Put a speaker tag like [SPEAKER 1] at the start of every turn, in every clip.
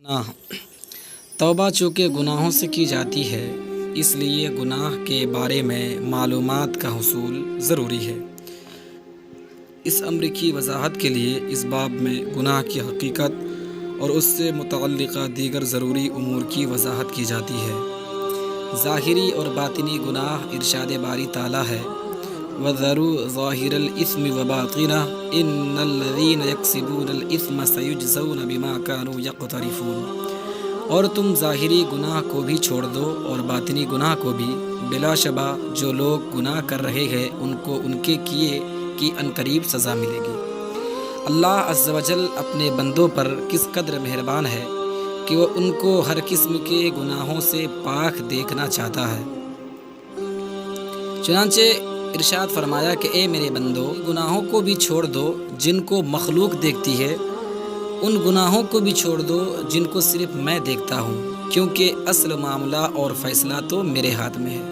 [SPEAKER 1] گناہ توبہ چونکہ گناہوں سے کی جاتی ہے، اس لیے گناہ کے بارے میں معلومات کا حصول ضروری ہے۔ اس امر کی وضاحت کے لیے اس باب میں گناہ کی حقیقت اور اس سے متعلقہ دیگر ضروری امور کی وضاحت کی جاتی ہے۔ ظاہری اور باطنی گناہ ارشاد باری تعالیٰ ہے، وَذَرُوا ظَاهِرَ الْإِثْمِ وَبَاطِنَهُ إِنَّ الَّذِينَ يَكْسِبُونَ الْإِثْمَ سَيُجْزَوْنَ بِمَا كَانُوا يَقْتَرِفُونَ۔ اور تم ظاہری گناہ کو بھی چھوڑ دو اور باطنی گناہ کو بھی، بلا شبہ جو لوگ گناہ کر رہے ہیں ان کو ان کے کیے کی عنقریب سزا ملے گی۔ اللہ عز و جل اپنے بندوں پر کس قدر مہربان ہے کہ وہ ان کو ہر قسم کے گناہوں سے پاک دیکھنا چاہتا ہے۔ چنانچہ ارشاد فرمایا کہ اے میرے بندو، گناہوں کو بھی چھوڑ دو جن کو مخلوق دیکھتی ہے، ان گناہوں کو بھی چھوڑ دو جن کو صرف میں دیکھتا ہوں، کیونکہ اصل معاملہ اور فیصلہ تو میرے ہاتھ میں ہے۔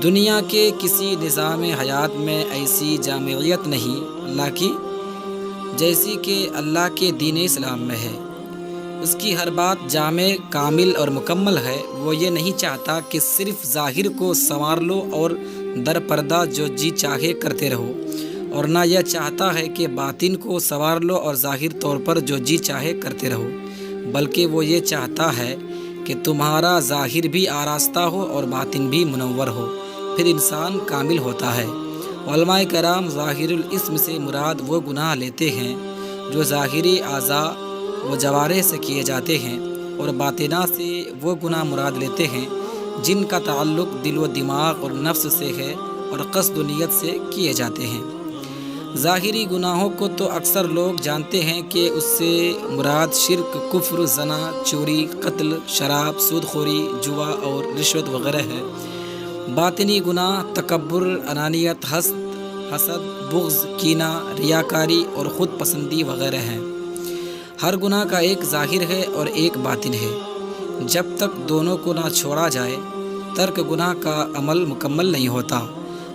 [SPEAKER 1] دنیا کے کسی نظام حیات میں ایسی جامعیت نہیں اللہ کی جیسی کہ اللہ کے دین اسلام میں ہے۔ اس کی ہر بات جامع، کامل اور مکمل ہے۔ وہ یہ نہیں چاہتا کہ صرف ظاہر کو سنوار لو اور در پردہ جو جی چاہے کرتے رہو، اور نہ یہ چاہتا ہے کہ باطن کو سنوار لو اور ظاہر طور پر جو جی چاہے کرتے رہو، بلکہ وہ یہ چاہتا ہے کہ تمہارا ظاہر بھی آراستہ ہو اور باطن بھی منور ہو، پھر انسان کامل ہوتا ہے۔ علماء کرام ظاہر الاسم سے مراد وہ گناہ لیتے ہیں جو ظاہری اعضاء و جوارح سے کیے جاتے ہیں، اور باطنہ سے وہ گناہ مراد لیتے ہیں جن کا تعلق دل و دماغ اور نفس سے ہے اور قصد و نیت سے کیے جاتے ہیں۔ ظاہری گناہوں کو تو اکثر لوگ جانتے ہیں کہ اس سے مراد شرک، کفر، زنا، چوری، قتل، شراب، سود خوری، جوا اور رشوت وغیرہ ہے۔ باطنی گناہ تکبر، انانیت، حسد، بغض، کینہ، ریاکاری اور خود پسندی وغیرہ ہیں۔ ہر گناہ کا ایک ظاہر ہے اور ایک باطن ہے۔ جب تک دونوں کو نہ چھوڑا جائے، ترک گناہ کا عمل مکمل نہیں ہوتا۔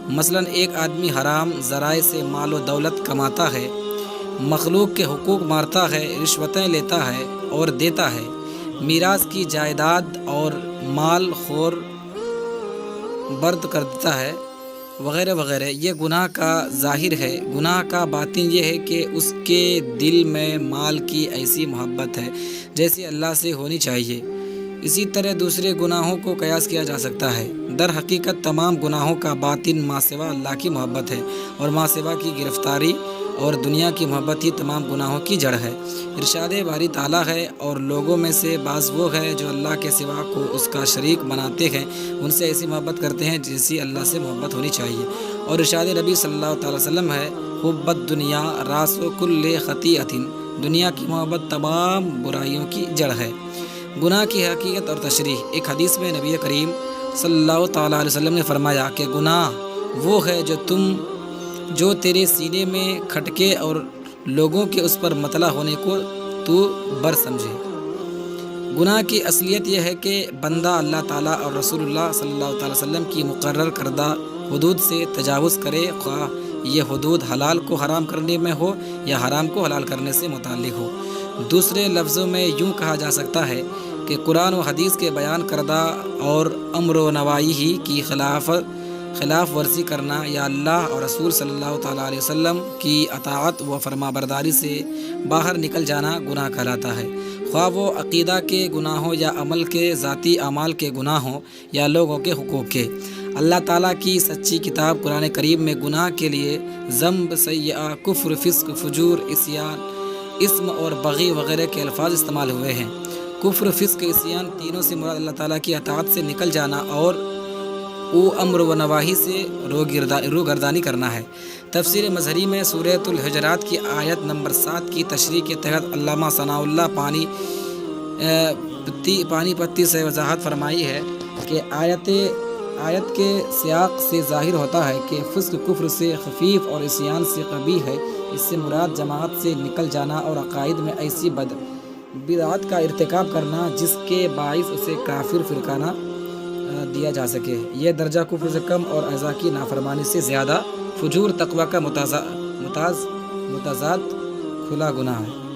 [SPEAKER 1] مثلاً ایک آدمی حرام ذرائع سے مال و دولت کماتا ہے، مخلوق کے حقوق مارتا ہے، رشوتیں لیتا ہے اور دیتا ہے، میراث کی جائیداد اور مال خور برد کر دیتا ہے وغیرہ وغیرہ، یہ گناہ کا ظاہر ہے۔ گناہ کا باطن یہ ہے کہ اس کے دل میں مال کی ایسی محبت ہے جیسی اللہ سے ہونی چاہیے۔ اسی طرح دوسرے گناہوں کو قیاس کیا جا سکتا ہے۔ در حقیقت تمام گناہوں کا باطن ماں سوا اللہ کی محبت ہے، اور ماں سوا کی گرفتاری اور دنیا کی محبت ہی تمام گناہوں کی جڑ ہے۔ ارشاد باری تعالیٰ ہے، اور لوگوں میں سے بعض وہ ہے جو اللہ کے سوا کو اس کا شریک بناتے ہیں، ان سے ایسی محبت کرتے ہیں جیسی اللہ سے محبت ہونی چاہیے۔ اور ارشاد نبی صلی اللہ تعالی وسلم ہے، حب الدنیا راس کل خطیئۃ، دنیا کی محبت تمام برائیوں کی جڑ ہے۔ گناہ کی حقیقت اور تشریح۔ ایک حدیث میں نبی کریم صلی اللہ تعالیٰ علیہ وسلم نے فرمایا کہ گناہ وہ ہے جو تیرے سینے میں کھٹکے اور لوگوں کے اس پر مطلع ہونے کو تو بر سمجھے۔ گناہ کی اصلیت یہ ہے کہ بندہ اللہ تعالیٰ اور رسول اللہ صلی اللہ تعالی وسلم کی مقرر کردہ حدود سے تجاوز کرے، خواہ یہ حدود حلال کو حرام کرنے میں ہو یا حرام کو حلال کرنے سے متعلق ہو۔ دوسرے لفظوں میں یوں کہا جا سکتا ہے کہ قرآن و حدیث کے بیان کردہ اور امر و نواہی ہی کی خلاف ورزی کرنا، یا اللہ اور رسول صلی اللہ تعالیٰ علیہ وسلم کی اطاعت و فرما برداری سے باہر نکل جانا گناہ کہلاتا ہے، خواہ وہ عقیدہ کے گناہ ہوں یا عمل کے ذاتی اعمال کے گناہ ہوں یا لوگوں کے حقوق کے۔ اللہ تعالیٰ کی سچی کتاب قرآن کریم میں گناہ کے لیے ذنب، سیئہ، کفر، فسق، فجور، عصیان، اسم اور بغی وغیرہ کے الفاظ استعمال ہوئے ہیں۔ کفر، فسق، عصیان تینوں سے مراد اللہ تعالیٰ کی اطاعت سے نکل جانا اور امر و نواہی سے روگردانی کرنا ہے۔ تفسیر مظہری میں سورۃ الحجرات کی آیت نمبر 7 کی تشریح کے تحت علامہ ثناء اللہ پانی پتی سے وضاحت فرمائی ہے کہ آیت کے سیاق سے ظاہر ہوتا ہے کہ فسق کفر سے خفیف اور عصیان سے قبیح ہے۔ اس سے مراد جماعت سے نکل جانا اور عقائد میں ایسی بدعات کا ارتکاب کرنا جس کے باعث اسے کافر فرقہ دیا جا سکے۔ یہ درجہ کفر سے کم اور اعضاء کی نافرمانی سے زیادہ فجور، تقوی کا متضاد کھلا گناہ ہے۔